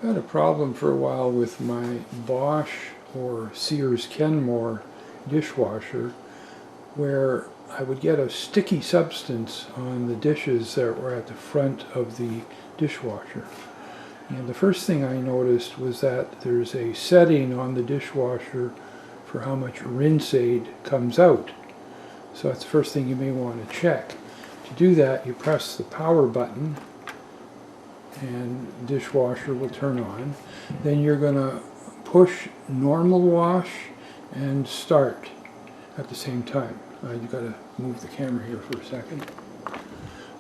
I had a problem for a while with my Bosch or Sears Kenmore dishwasher where I would get a sticky substance on the dishes that were at the front of the dishwasher. And the first thing I noticed was that there's a setting on the dishwasher for how much rinse aid comes out. So that's the first thing you may want to check. To do that, you press the power button and the dishwasher will turn on. Then you're going to push normal wash and start at the same time. You've got to move the camera here for a second.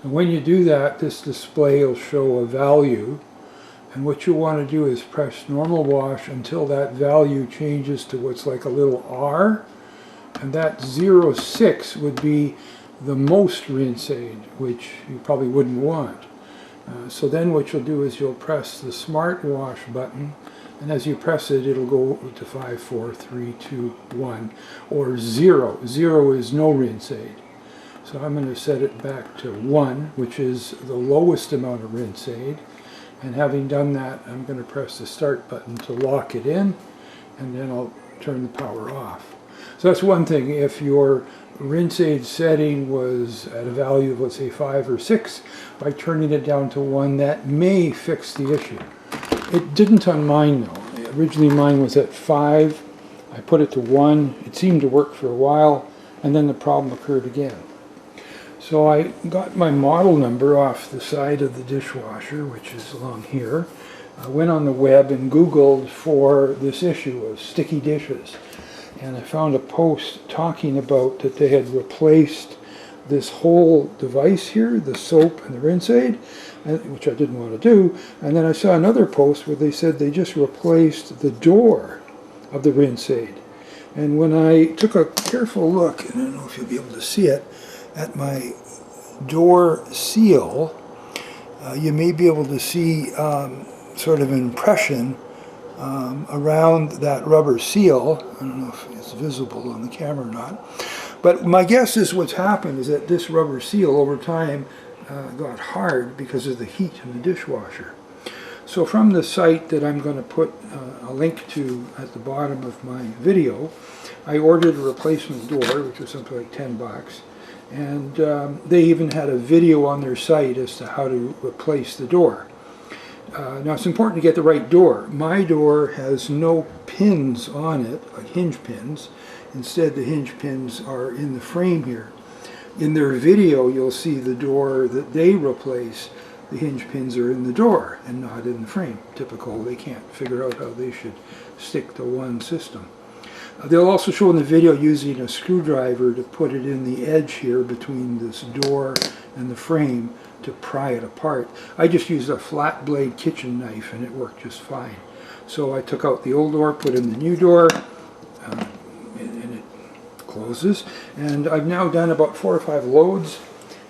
And when you do that, this display will show a value. And what you want to do is press normal wash until that value changes to what's like a little R. And that 0.6 would be the most rinse aid, which you probably wouldn't want. So then what you'll do is you'll press the smart wash button, and as you press it, it'll go to 5, 4, 3, 2, 1, or 0. 0 is no rinse aid. So I'm going to set it back to 1, which is the lowest amount of rinse aid. And having done that, I'm going to press the start button to lock it in, and then I'll turn the power off. So that's one thing. If your rinse aid setting was at a value of, let's say, 5 or 6, by turning it down to 1, that may fix the issue. It didn't on mine though. Originally mine was at 5. I put it to 1. It seemed to work for a while, and then the problem occurred again. So I got my model number off the side of the dishwasher, which is along here. I went on the web and Googled for this issue of sticky dishes. And I found a post talking about that they had replaced this whole device here, the soap and the rinse aid, which I didn't want to do. And then I saw another post where they said they just replaced the door of the rinse aid. And when I took a careful look, and I don't know if you'll be able to see it, at my door seal, you may be able to see sort of an impression around that rubber seal. I don't know if it's visible on the camera or not. But my guess is what's happened is that this rubber seal over time got hard because of the heat in the dishwasher. So from the site that I'm going to put a link to at the bottom of my video, I ordered a replacement door, which was something like 10 bucks. And they even had a video on their site as to how to replace the door. Now it's important to get the right door. My door has no pins on it, like hinge pins. Instead, the hinge pins are in the frame here. In their video, you'll see the door that they replace. The hinge pins are in the door and not in the frame. Typical, they can't figure out how they should stick to one system. They'll also show in the video using a screwdriver to put it in the edge here between this door and the frame to pry it apart. I just used a flat blade kitchen knife and it worked just fine. So I took out the old door, put in the new door, and it closes. And I've now done about 4 or 5 loads,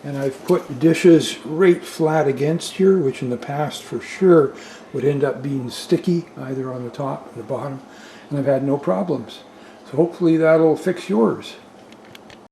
and I've put dishes right flat against here, which in the past for sure would end up being sticky, either on the top or the bottom, and I've had no problems. So hopefully that'll fix yours.